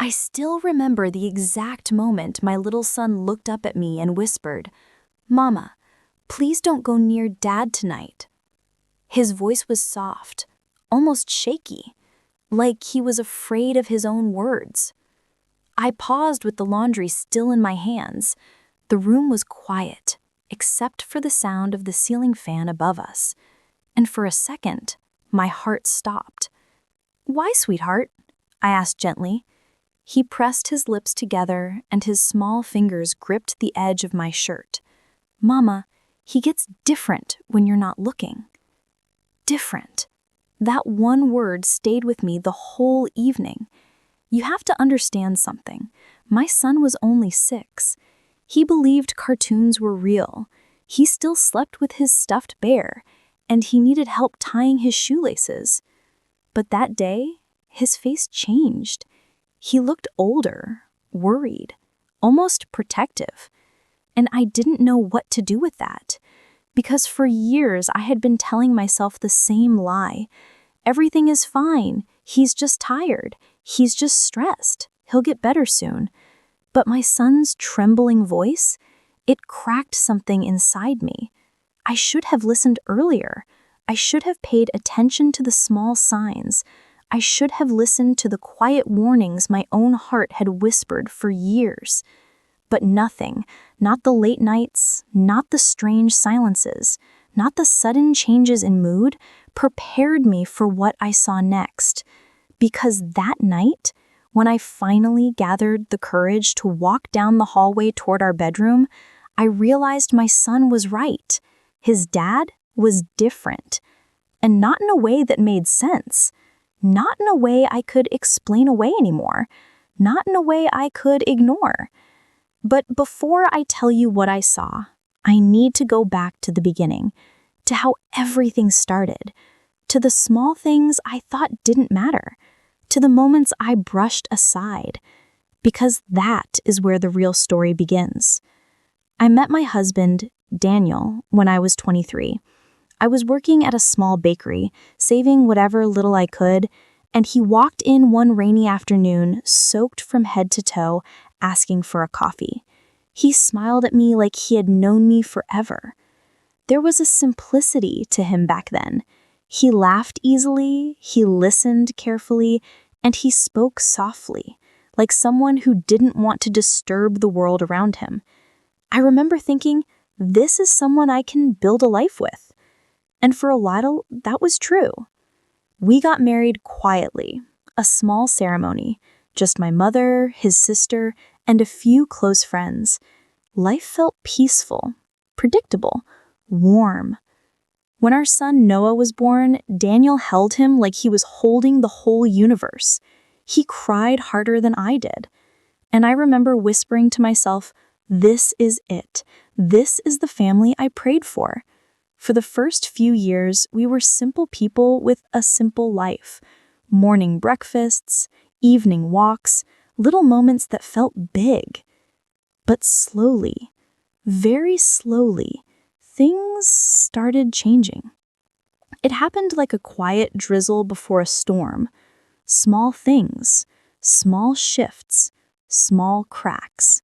I still remember the exact moment my little son looked up at me and whispered, "Mama, please don't go near Dad tonight." His voice was soft, almost shaky, like he was afraid of his own words. I paused with the laundry still in my hands. The room was quiet, except for the sound of the ceiling fan above us. And for a second, my heart stopped. "Why, sweetheart?" I asked gently. He pressed his lips together and his small fingers gripped the edge of my shirt. "Mama, he gets different when you're not looking." Different. That one word stayed with me the whole evening. You have to understand something. My son was only 6. He believed cartoons were real. He still slept with his stuffed bear, and he needed help tying his shoelaces. But that day, his face changed. He looked older, worried, almost protective. And I didn't know what to do with that. Because for years I had been telling myself the same lie. Everything is fine. He's just tired. He's just stressed. He'll get better soon. But my son's trembling voice, it cracked something inside me. I should have listened earlier. I should have paid attention to the small signs. I should have listened to the quiet warnings my own heart had whispered for years. But nothing, not the late nights, not the strange silences, not the sudden changes in mood, prepared me for what I saw next. Because that night, when I finally gathered the courage to walk down the hallway toward our bedroom, I realized my son was right. His dad was different. And not in a way that made sense. Not in a way I could explain away anymore. Not in a way I could ignore. But before I tell you what I saw, I need to go back to the beginning, to how everything started, to the small things I thought didn't matter, to the moments I brushed aside, because that is where the real story begins. I met my husband, Daniel, when I was 23. I was working at a small bakery, saving whatever little I could, and he walked in one rainy afternoon, soaked from head to toe, asking for a coffee. He smiled at me like he had known me forever. There was a simplicity to him back then. He laughed easily, he listened carefully, and he spoke softly, like someone who didn't want to disturb the world around him. I remember thinking, this is someone I can build a life with. And for a while, that was true. We got married quietly, a small ceremony, just my mother, his sister, and a few close friends. Life felt peaceful, predictable, warm. When our son Noah was born, Daniel held him like he was holding the whole universe. He cried harder than I did. And I remember whispering to myself, this is it. This is the family I prayed for. For the first few years, we were simple people with a simple life. Morning breakfasts, evening walks, little moments that felt big. But slowly, very slowly, things started changing. It happened like a quiet drizzle before a storm. Small things, small shifts, small cracks.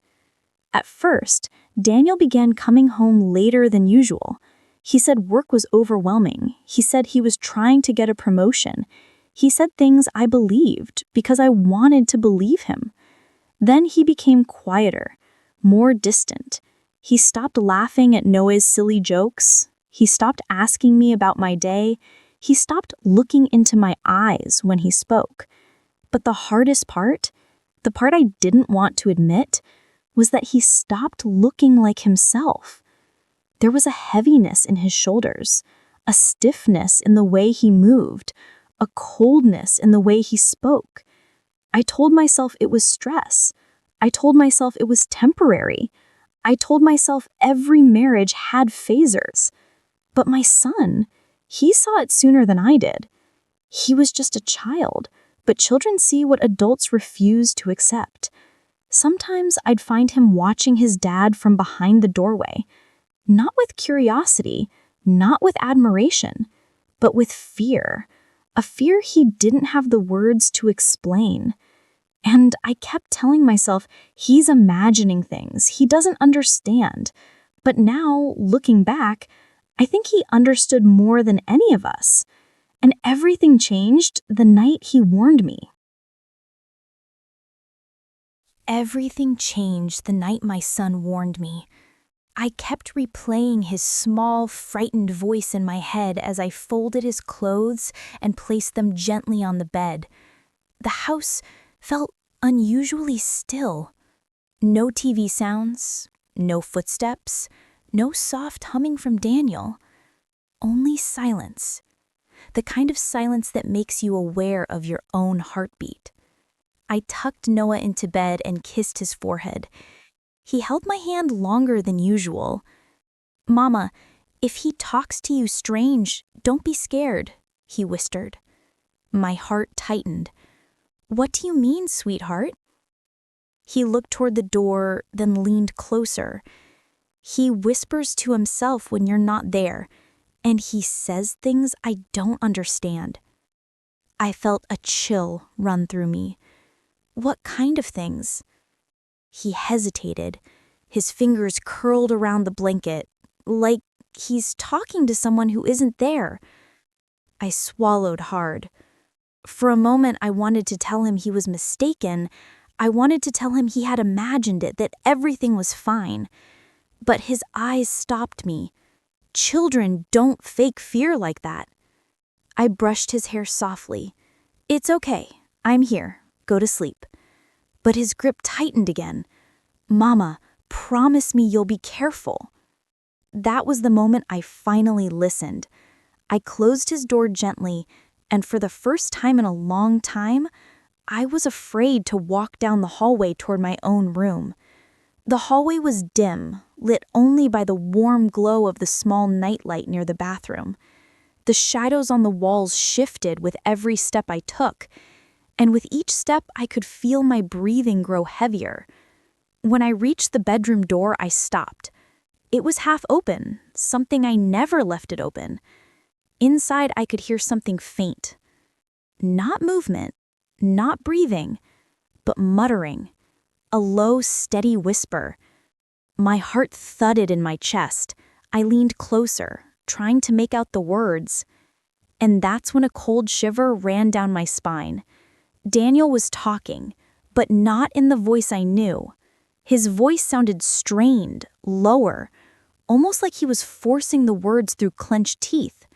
At first, Daniel began coming home later than usual. He said work was overwhelming. He said he was trying to get a promotion. He said things I believed because I wanted to believe him. Then he became quieter, more distant. He stopped laughing at Noah's silly jokes. He stopped asking me about my day. He stopped looking into my eyes when he spoke. But the hardest part, the part I didn't want to admit, was that he stopped looking like himself. There was a heaviness in his shoulders, a stiffness in the way he moved, a coldness in the way he spoke. I told myself it was stress. I told myself it was temporary. I told myself every marriage had phasers. But my son, he saw it sooner than I did. He was just a child, but children see what adults refuse to accept. Sometimes I'd find him watching his dad from behind the doorway, not with curiosity, not with admiration, but with fear, a fear he didn't have the words to explain. And I kept telling myself, he's imagining things. He doesn't understand. But now, looking back, I think he understood more than any of us. And everything changed the night he warned me. Everything changed the night my son warned me. I kept replaying his small, frightened voice in my head as I folded his clothes and placed them gently on the bed. The house felt unusually still. No TV sounds, no footsteps, no soft humming from Daniel. Only silence. The kind of silence that makes you aware of your own heartbeat. I tucked Noah into bed and kissed his forehead. He held my hand longer than usual. "Mama, if he talks to you strange, don't be scared," he whispered. My heart tightened. "What do you mean, sweetheart?" He looked toward the door, then leaned closer. "He whispers to himself when you're not there, and he says things I don't understand." I felt a chill run through me. "What kind of things?" He hesitated. His fingers curled around the blanket, like he's talking to someone who isn't there. I swallowed hard. For a moment, I wanted to tell him he was mistaken. I wanted to tell him he had imagined it, that everything was fine. But his eyes stopped me. Children don't fake fear like that. I brushed his hair softly. "It's okay. I'm here. Go to sleep." But his grip tightened again. "Mama, promise me you'll be careful." That was the moment I finally listened. I closed his door gently, and for the first time in a long time, I was afraid to walk down the hallway toward my own room. The hallway was dim, lit only by the warm glow of the small nightlight near the bathroom. The shadows on the walls shifted with every step I took, and with each step I could feel my breathing grow heavier. When I reached the bedroom door, I stopped. It was half open, something I never left it open. Inside, I could hear something faint. Not movement, not breathing, but muttering. A low, steady whisper. My heart thudded in my chest. I leaned closer, trying to make out the words. And that's when a cold shiver ran down my spine. Daniel was talking, but not in the voice I knew. His voice sounded strained, lower, almost like he was forcing the words through clenched teeth.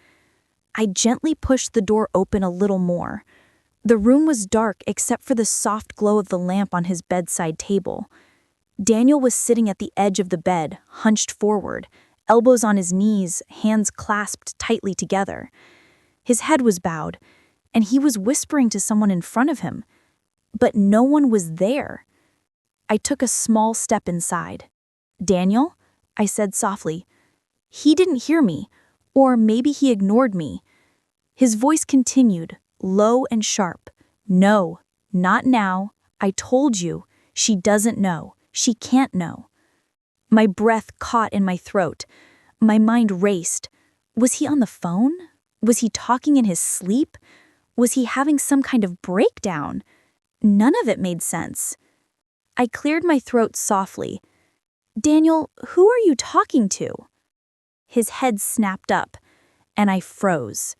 I gently pushed the door open a little more. The room was dark except for the soft glow of the lamp on his bedside table. Daniel was sitting at the edge of the bed, hunched forward, elbows on his knees, hands clasped tightly together. His head was bowed, and he was whispering to someone in front of him. But no one was there. I took a small step inside. "Daniel?" I said softly. He didn't hear me, or maybe he ignored me. His voice continued, low and sharp. "No, not now. I told you. She doesn't know. She can't know." My breath caught in my throat. My mind raced. Was he on the phone? Was he talking in his sleep? Was he having some kind of breakdown? None of it made sense. I cleared my throat softly. "Daniel, who are you talking to?" His head snapped up, and I froze.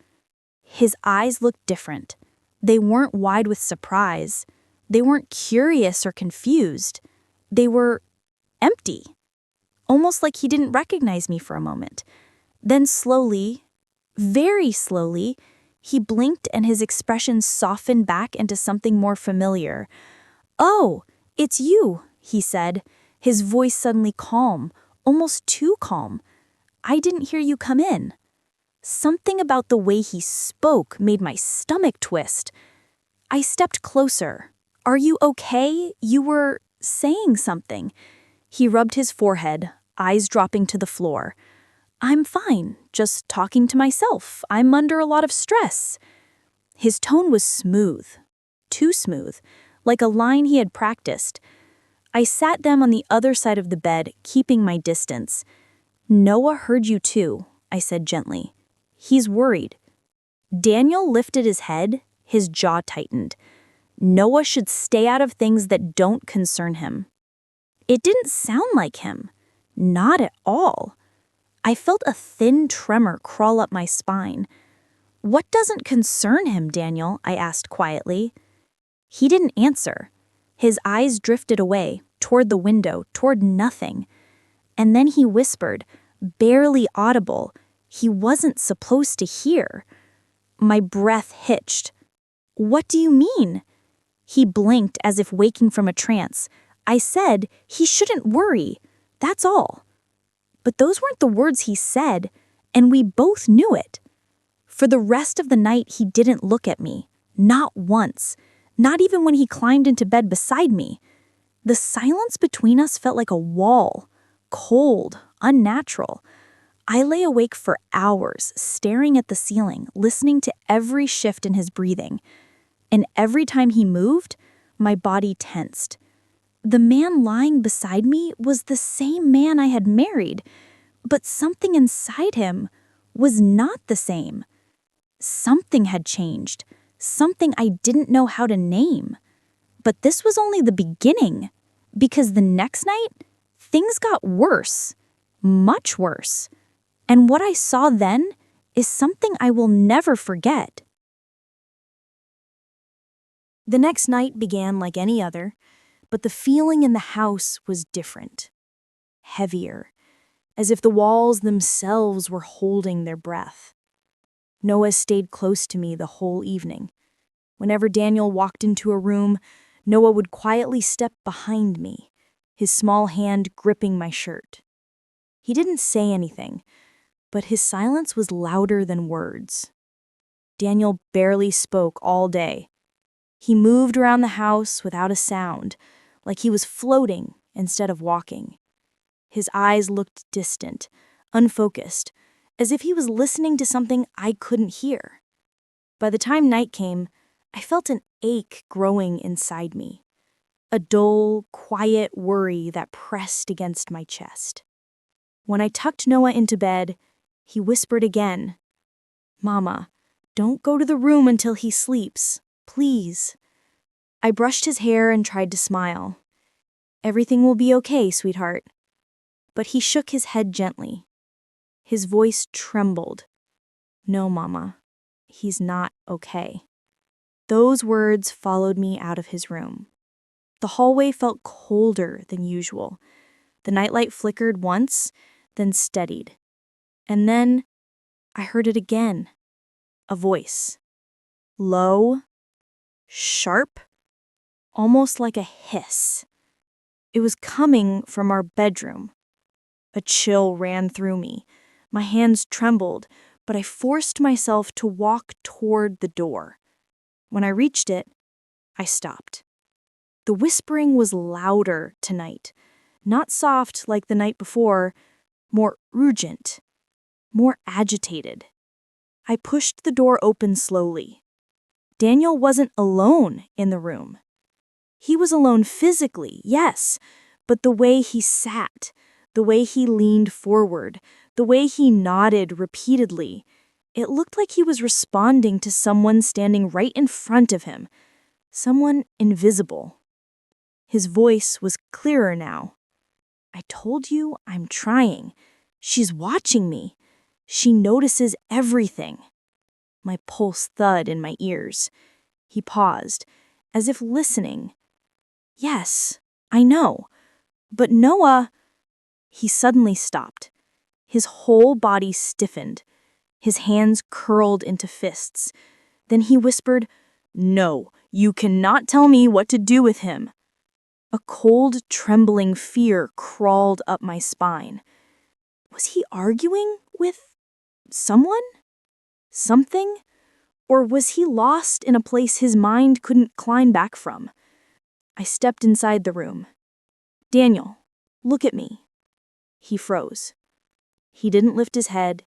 His eyes looked different. They weren't wide with surprise. They weren't curious or confused. They were empty, almost like he didn't recognize me for a moment. Then slowly, very slowly, he blinked and his expression softened back into something more familiar. "Oh, it's you," he said, his voice suddenly calm, almost too calm. "I didn't hear you come in." Something about the way he spoke made my stomach twist. I stepped closer. "Are you okay? You were saying something." He rubbed his forehead, eyes dropping to the floor. "I'm fine, just talking to myself. I'm under a lot of stress." His tone was smooth, too smooth, like a line he had practiced. I sat down on the other side of the bed, keeping my distance. "Noah heard you too," I said gently. "He's worried." Daniel lifted his head, his jaw tightened. Noah should stay out of things that don't concern him. It didn't sound like him. Not at all. I felt a thin tremor crawl up my spine. "What doesn't concern him, Daniel?" I asked quietly. He didn't answer. His eyes drifted away, toward the window, toward nothing. And then he whispered, barely audible, he wasn't supposed to hear. My breath hitched. "What do you mean?" He blinked as if waking from a trance. I said he shouldn't worry. That's all. But those weren't the words he said, and we both knew it. For the rest of the night, he didn't look at me. Not once. Not even when he climbed into bed beside me. The silence between us felt like a wall. Cold, unnatural. I lay awake for hours, staring at the ceiling, listening to every shift in his breathing. And every time he moved, my body tensed. The man lying beside me was the same man I had married, but something inside him was not the same. Something had changed, something I didn't know how to name. But this was only the beginning, because the next night, things got worse, much worse. And what I saw then is something I will never forget. The next night began like any other, but the feeling in the house was different. Heavier, as if the walls themselves were holding their breath. Noah stayed close to me the whole evening. Whenever Daniel walked into a room, Noah would quietly step behind me, his small hand gripping my shirt. He didn't say anything, but his silence was louder than words. Daniel barely spoke all day. He moved around the house without a sound, like he was floating instead of walking. His eyes looked distant, unfocused, as if he was listening to something I couldn't hear. By the time night came, I felt an ache growing inside me, a dull, quiet worry that pressed against my chest. When I tucked Noah into bed, he whispered again, "Mama, don't go to the room until he sleeps, please." I brushed his hair and tried to smile. "Everything will be okay, sweetheart." But he shook his head gently. His voice trembled. "No, Mama, he's not okay." Those words followed me out of his room. The hallway felt colder than usual. The nightlight flickered once, then steadied. And then I heard it again. A voice. Low, sharp, almost like a hiss. It was coming from our bedroom. A chill ran through me. My hands trembled, but I forced myself to walk toward the door. When I reached it, I stopped. The whispering was louder tonight, not soft like the night before, more urgent, more agitated. I pushed the door open slowly. Daniel wasn't alone in the room. He was alone physically, yes, but the way he sat, the way he leaned forward, the way he nodded repeatedly, it looked like he was responding to someone standing right in front of him, someone invisible. His voice was clearer now. "I told you I'm trying. She's watching me. She notices everything." My pulse thud in my ears. He paused, as if listening. "Yes, I know. But Noah..." He suddenly stopped. His whole body stiffened. His hands curled into fists. Then he whispered, "No, you cannot tell me what to do with him." A cold, trembling fear crawled up my spine. Was he arguing with someone? Something? Or was he lost in a place his mind couldn't climb back from? I stepped inside the room. "Daniel, look at me." He froze. He didn't lift his head.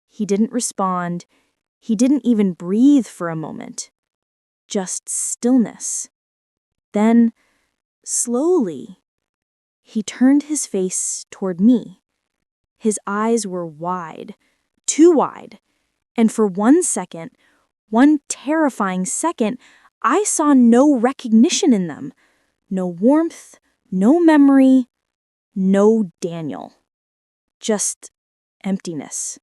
He didn't respond. He didn't even breathe for a moment. Just stillness. Then, slowly, he turned his face toward me. His eyes were wide, too wide, and for 1 second, one terrifying second, I saw no recognition in them. No warmth, no memory, no Daniel. Just emptiness.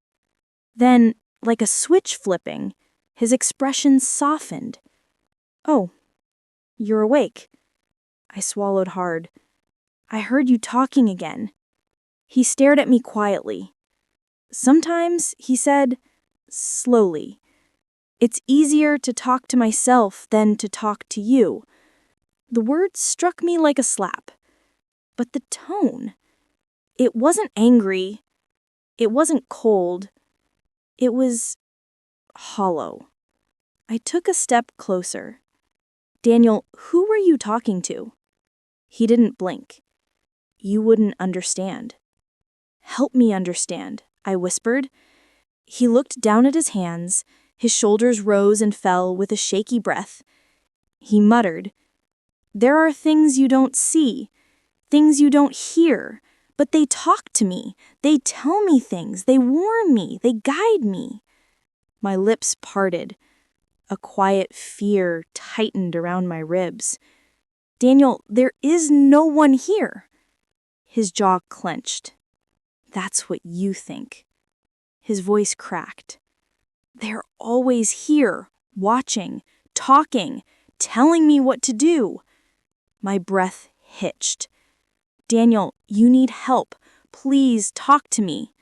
Then, like a switch flipping, his expression softened. "Oh, you're awake." I swallowed hard. "I heard you talking again." He stared at me quietly. "Sometimes," he said, slowly, "it's easier to talk to myself than to talk to you." The words struck me like a slap. But the tone, it wasn't angry. It wasn't cold. It was hollow. I took a step closer. "Daniel, who were you talking to?" He didn't blink. "You wouldn't understand." "Help me understand," I whispered. He looked down at his hands. His shoulders rose and fell with a shaky breath. He muttered, "There are things you don't see, things you don't hear, but they talk to me. They tell me things. They warn me. They guide me." My lips parted. A quiet fear tightened around my ribs. "Daniel, there is no one here." His jaw clenched. "That's what you think." His voice cracked. "They're always here, watching, talking, telling me what to do." My breath hitched. "Daniel, you need help. Please talk to me."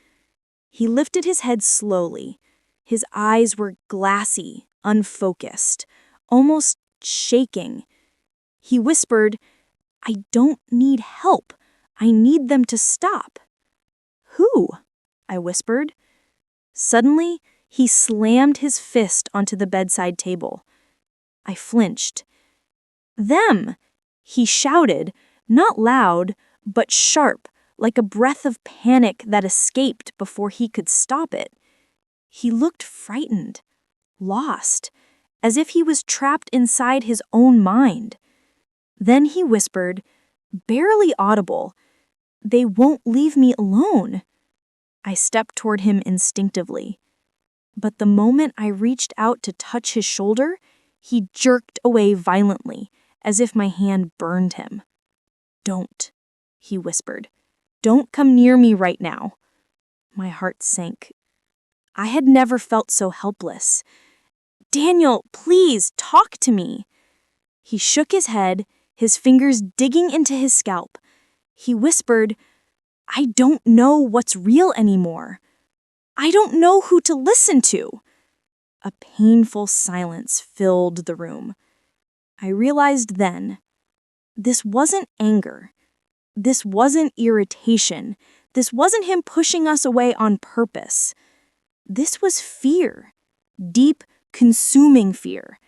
He lifted his head slowly. His eyes were glassy, unfocused, almost shaking. He whispered, "I don't need help. I need them to stop." "Who?" I whispered. Suddenly, he slammed his fist onto the bedside table. I flinched. "Them!" he shouted, not loud, but sharp, like a breath of panic that escaped before he could stop it. He looked frightened, lost, as if he was trapped inside his own mind. Then he whispered, barely audible, "They won't leave me alone." I stepped toward him instinctively. But the moment I reached out to touch his shoulder, he jerked away violently, as if my hand burned him. "Don't," he whispered. "Don't come near me right now." My heart sank. I had never felt so helpless. "Daniel, please, talk to me." He shook his head, his fingers digging into his scalp. He whispered, "I don't know what's real anymore. I don't know who to listen to." A painful silence filled the room. I realized then, this wasn't anger. This wasn't irritation. This wasn't him pushing us away on purpose. This was fear. Deep, consuming fear.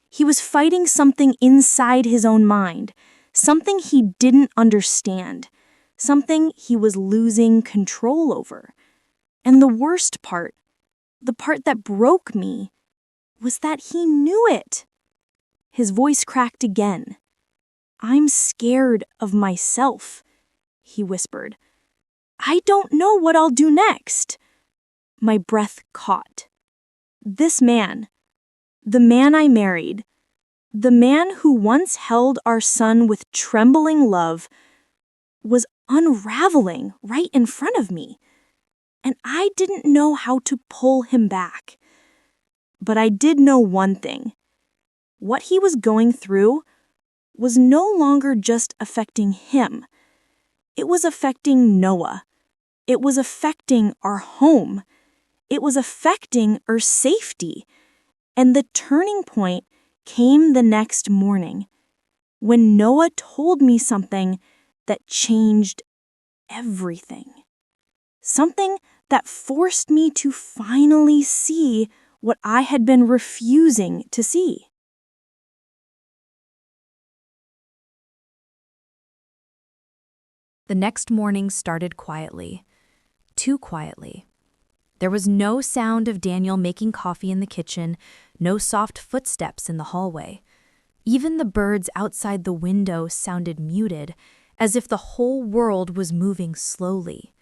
He was fighting something inside his own mind, something he didn't understand, something he was losing control over. And the worst part, the part that broke me, was that he knew it. His voice cracked again. "I'm scared of myself," he whispered. "I don't know what I'll do next." My breath caught. This man, the man I married, the man who once held our son with trembling love, was unraveling right in front of me, and I didn't know how to pull him back. But I did know one thing. What he was going through was no longer just affecting him. It was affecting Noah. It was affecting our home. It was affecting our safety. And the turning point came the next morning, when Noah told me something that changed everything. Something that forced me to finally see what I had been refusing to see. The next morning started quietly, too quietly. There was no sound of Daniel making coffee in the kitchen, no soft footsteps in the hallway. Even the birds outside the window sounded muted, as if the whole world was moving slowly.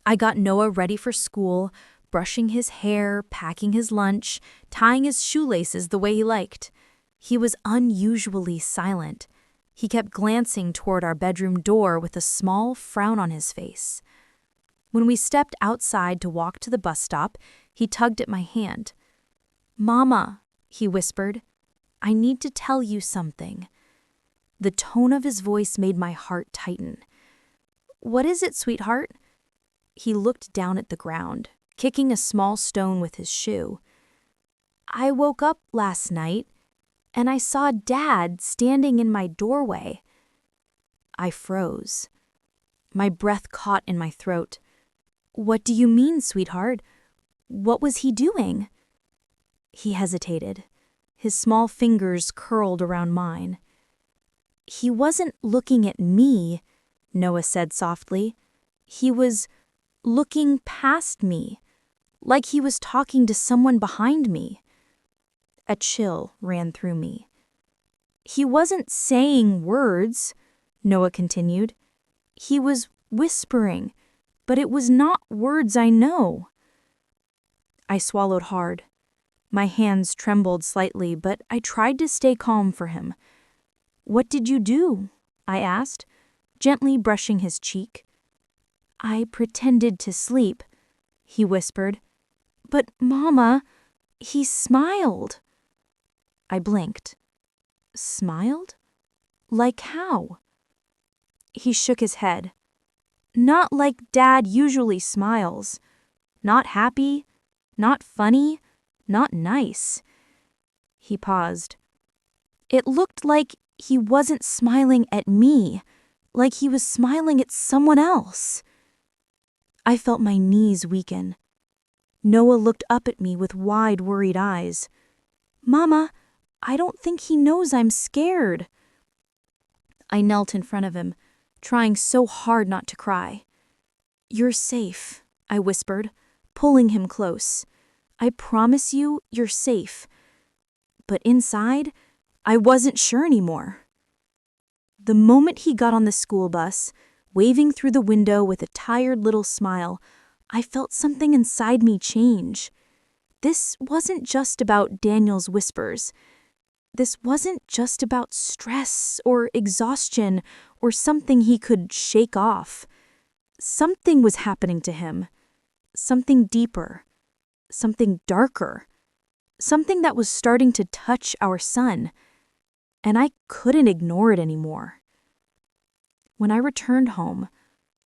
I got Noah ready for school, brushing his hair, packing his lunch, tying his shoelaces the way he liked. He was unusually silent. He kept glancing toward our bedroom door with a small frown on his face. When we stepped outside to walk to the bus stop, he tugged at my hand. "Mama," he whispered, "I need to tell you something." The tone of his voice made my heart tighten. "What is it, sweetheart?" He looked down at the ground, kicking a small stone with his shoe. "I woke up last night, and I saw Dad standing in my doorway." I froze. My breath caught in my throat. "What do you mean, sweetheart? What was he doing?" He hesitated. His small fingers curled around mine. "He wasn't looking at me," Noah said softly. "He was looking past me, like he was talking to someone behind me." A chill ran through me. "He wasn't saying words," Noah continued. "He was whispering, but it was not words I know." I swallowed hard. My hands trembled slightly, but I tried to stay calm for him. "What did you do?" I asked, gently brushing his cheek. "I pretended to sleep," he whispered. "But, Mama, he smiled." I blinked. Smiled? Like how? He shook his head. "Not like Dad usually smiles. Not happy, not funny, not nice." He paused. "It looked like he wasn't smiling at me, like he was smiling at someone else." I felt my knees weaken. Noah looked up at me with wide, worried eyes. "Mama, I don't think he knows I'm scared." I knelt in front of him, trying so hard not to cry. "You're safe," I whispered, pulling him close. "I promise you, you're safe." But inside, I wasn't sure anymore. The moment he got on the school bus, waving through the window with a tired little smile, I felt something inside me change. This wasn't just about Daniel's whispers. This wasn't just about stress or exhaustion or something he could shake off. Something was happening to him. Something deeper. Something darker. Something that was starting to touch our son. And I couldn't ignore it anymore. When I returned home,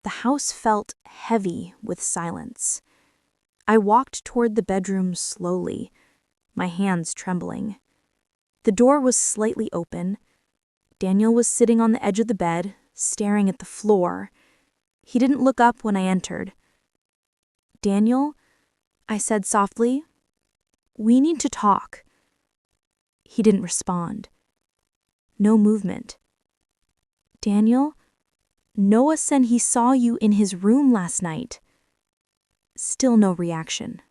the house felt heavy with silence. I walked toward the bedroom slowly, my hands trembling. The door was slightly open. Daniel was sitting on the edge of the bed, staring at the floor. He didn't look up when I entered. "Daniel," I said softly, "we need to talk." He didn't respond. No movement. "Daniel, Noah said he saw you in his room last night." Still no reaction.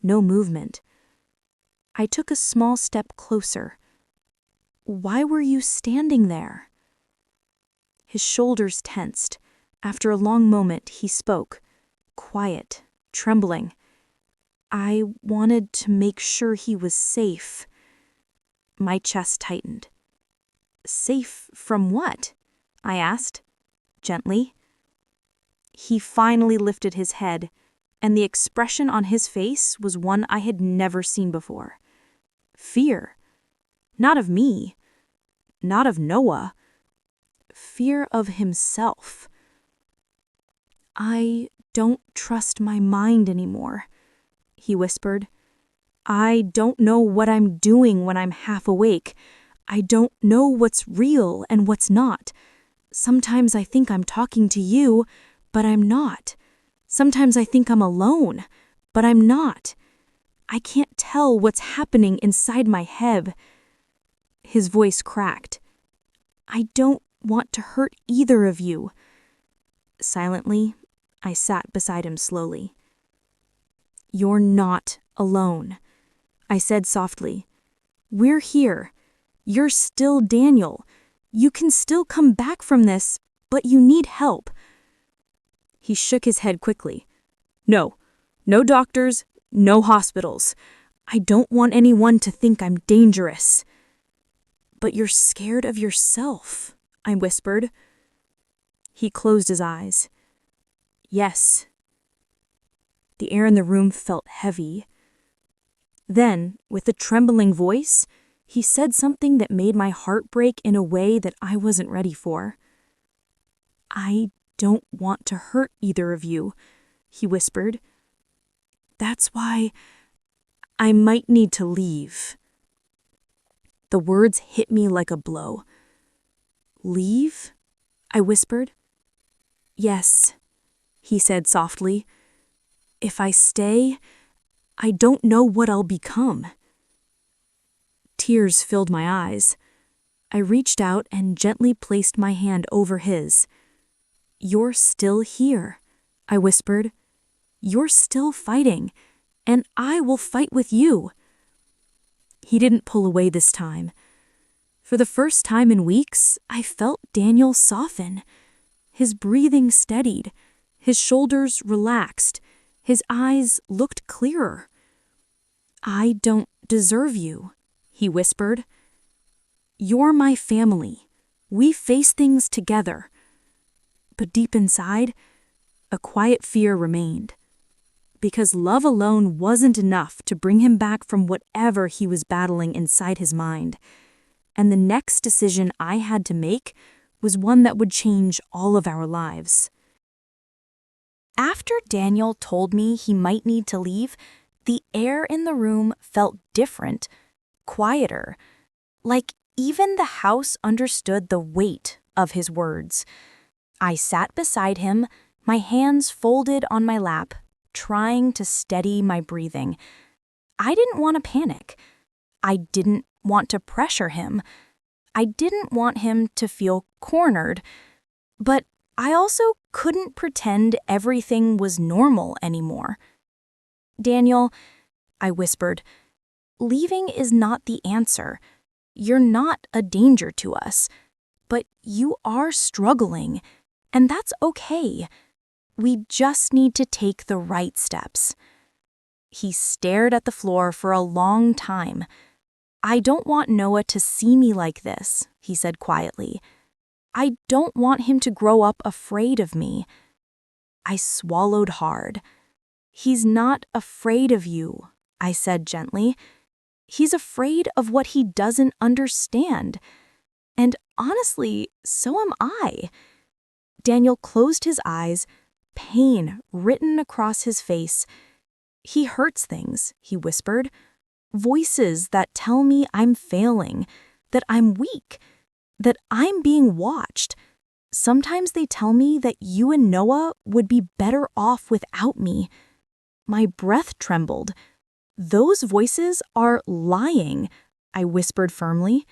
No movement. I took a small step closer. "Why were you standing there?" His shoulders tensed. After a long moment, he spoke, quiet, trembling. "I wanted to make sure he was safe." My chest tightened. "Safe from what?" I asked, gently. He finally lifted his head, and the expression on his face was one I had never seen before. Fear. Not of me. Not of Noah. Fear of himself. "I don't trust my mind anymore," he whispered. "I don't know what I'm doing when I'm half awake. I don't know what's real and what's not. Sometimes I think I'm talking to you, but I'm not. Sometimes I think I'm alone, but I'm not. I can't tell what's happening inside my head." His voice cracked. "I don't want to hurt either of you." Silently, I sat beside him slowly. "You're not alone," I said softly. "We're here. You're still Daniel. You can still come back from this, but you need help." He shook his head quickly. "No. No doctors, no hospitals. I don't want anyone to think I'm dangerous." But you're scared of yourself, I whispered. He closed his eyes. Yes. The air in the room felt heavy. Then, with a trembling voice, he said something that made my heart break in a way that I wasn't ready for. I don't want to hurt either of you, he whispered. That's why I might need to leave. The words hit me like a blow. Leave? I whispered. Yes, he said softly. If I stay, I don't know what I'll become. Tears filled my eyes. I reached out and gently placed my hand over his. You're still here, I whispered. You're still fighting, and I will fight with you. He didn't pull away this time. For the first time in weeks, I felt Daniel soften. His breathing steadied, his shoulders relaxed, his eyes looked clearer. I don't deserve you, he whispered. You're my family. We face things together. But deep inside, a quiet fear remained. Because love alone wasn't enough to bring him back from whatever he was battling inside his mind. And the next decision I had to make was one that would change all of our lives. After Daniel told me he might need to leave, the air in the room felt different, quieter, like even the house understood the weight of his words. I sat beside him, my hands folded on my lap, trying to steady my breathing. I didn't want to panic. I didn't want to pressure him. I didn't want him to feel cornered. But I also couldn't pretend everything was normal anymore. Daniel, I whispered, leaving is not the answer. You're not a danger to us. But you are struggling, and that's okay. We just need to take the right steps. He stared at the floor for a long time. I don't want Noah to see me like this, he said quietly. I don't want him to grow up afraid of me. I swallowed hard. He's not afraid of you, I said gently. He's afraid of what he doesn't understand. And honestly, so am I. Daniel closed his eyes, pain written across his face. He hurts things, he whispered. Voices that tell me I'm failing, that I'm weak, that I'm being watched. Sometimes they tell me that you and Noah would be better off without me. My breath trembled. Those voices are lying, I whispered firmly.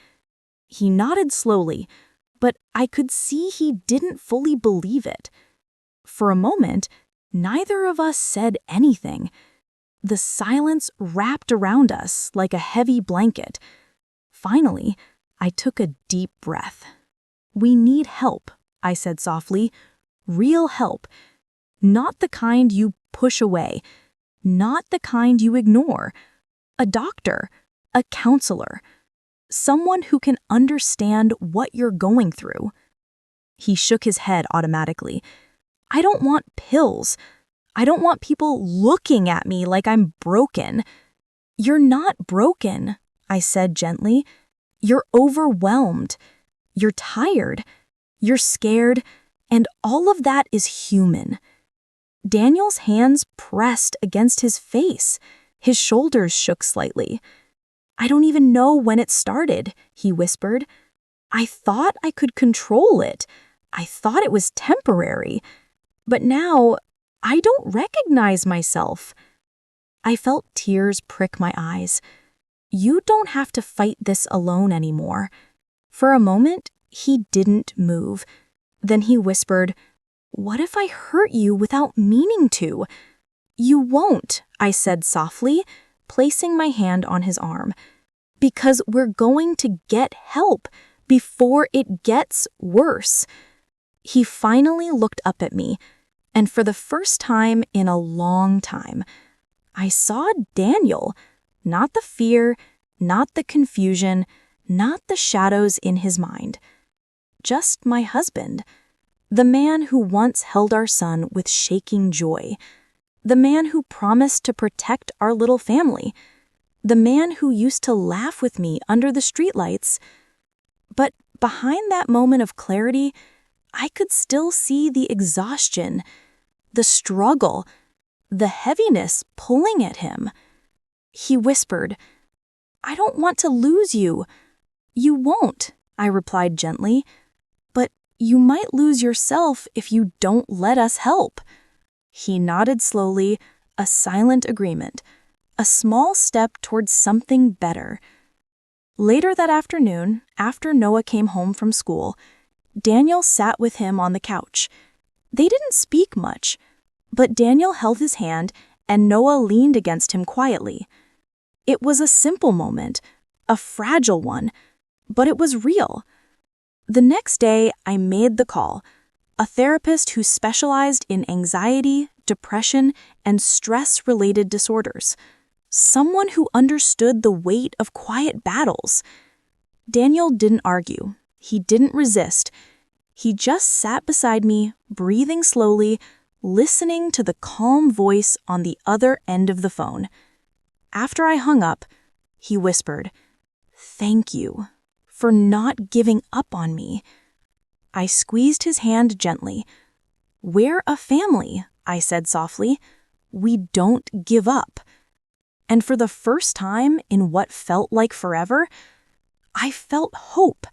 He nodded slowly, but I could see he didn't fully believe it. For a moment, neither of us said anything. The silence wrapped around us like a heavy blanket. Finally, I took a deep breath. We need help, I said softly. Real help. Not the kind you push away. Not the kind you ignore. A doctor. A counselor. Someone who can understand what you're going through. He shook his head automatically. I don't want pills. I don't want people looking at me like I'm broken. You're not broken, I said gently. You're overwhelmed. You're tired. You're scared. And all of that is human. Daniel's hands pressed against his face. His shoulders shook slightly. I don't even know when it started, he whispered. I thought I could control it. I thought it was temporary. But now, I don't recognize myself. I felt tears prick my eyes. You don't have to fight this alone anymore. For a moment, he didn't move. Then he whispered, What if I hurt you without meaning to? You won't, I said softly, placing my hand on his arm. Because we're going to get help before it gets worse. He finally looked up at me, and for the first time in a long time, I saw Daniel, not the fear, not the confusion, not the shadows in his mind. Just my husband, the man who once held our son with shaking joy, the man who promised to protect our little family, the man who used to laugh with me under the streetlights. But behind that moment of clarity, I could still see the exhaustion, the struggle, the heaviness pulling at him. He whispered, "I don't want to lose you." "You won't," I replied gently, "but you might lose yourself if you don't let us help." He nodded slowly, a silent agreement, a small step towards something better. Later that afternoon, after Noah came home from school, Daniel sat with him on the couch. They didn't speak much, but Daniel held his hand and Noah leaned against him quietly. It was a simple moment, a fragile one, but it was real. The next day, I made the call. A therapist who specialized in anxiety, depression, and stress-related disorders. Someone who understood the weight of quiet battles. Daniel didn't argue. He didn't resist. He just sat beside me, breathing slowly, listening to the calm voice on the other end of the phone. After I hung up, he whispered, "Thank you for not giving up on me." I squeezed his hand gently. "We're a family," I said softly. "We don't give up." And for the first time in what felt like forever, I felt hope.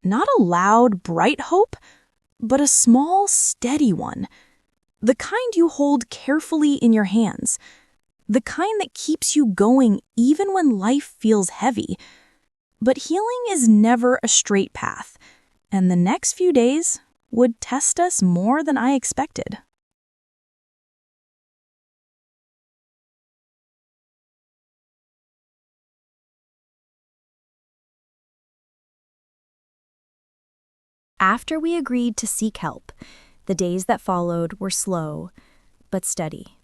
Not a loud, bright hope, but a small, steady one. The kind you hold carefully in your hands. The kind that keeps you going even when life feels heavy. But healing is never a straight path, and the next few days would test us more than I expected. After we agreed to seek help, the days that followed were slow but steady.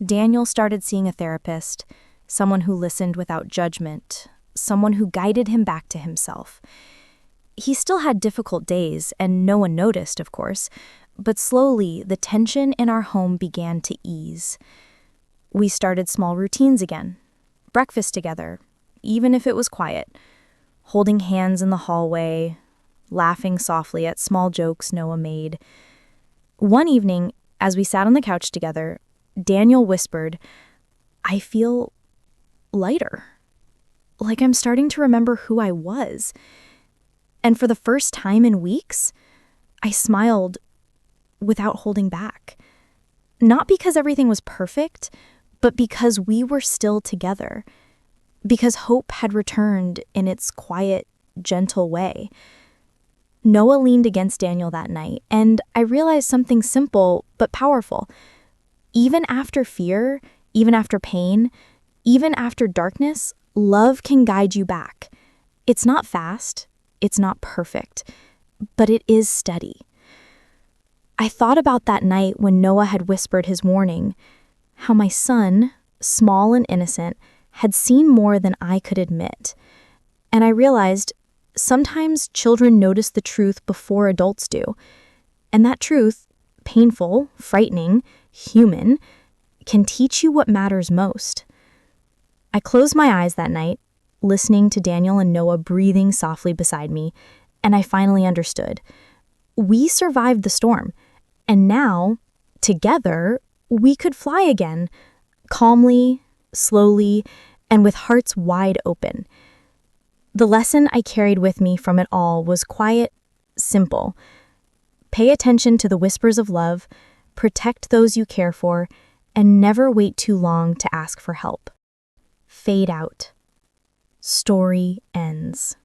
Daniel started seeing a therapist, someone who listened without judgment, someone who guided him back to himself. He still had difficult days, and no one noticed, of course, but slowly the tension in our home began to ease. We started small routines again, breakfast together, even if it was quiet, holding hands in the hallway, laughing softly at small jokes Noah made. One evening, as we sat on the couch together, Daniel whispered, "I feel lighter, like I'm starting to remember who I was." And for the first time in weeks, I smiled without holding back. Not because everything was perfect, but because we were still together. Because hope had returned in its quiet, gentle way. Noah leaned against Daniel that night, and I realized something simple but powerful. Even after fear, even after pain, even after darkness, love can guide you back. It's not fast, it's not perfect, but it is steady. I thought about that night when Noah had whispered his warning, how my son, small and innocent, had seen more than I could admit. And I realized sometimes children notice the truth before adults do. And that truth, painful, frightening, human, can teach you what matters most. I closed my eyes that night, listening to Daniel and Noah breathing softly beside me, and I finally understood. We survived the storm, and now, together, we could fly again, calmly, slowly, and with hearts wide open. The lesson I carried with me from it all was quiet, simple. Pay attention to the whispers of love, protect those you care for, and never wait too long to ask for help. Fade out. Story ends.